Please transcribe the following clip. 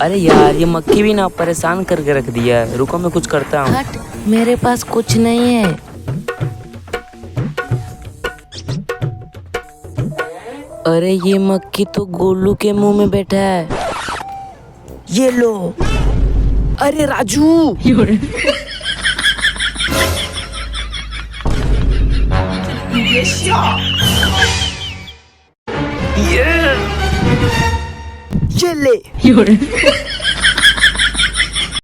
अरे यार ये मक्खी भी ना परेशान करके रख दिया है। रुको मैं कुछ करता हूँ। हट, मेरे पास कुछ नहीं है। अरे ये मक्खी तो गोलू के मुंह में बैठा है। ये लो। अरे राजू। ये ले।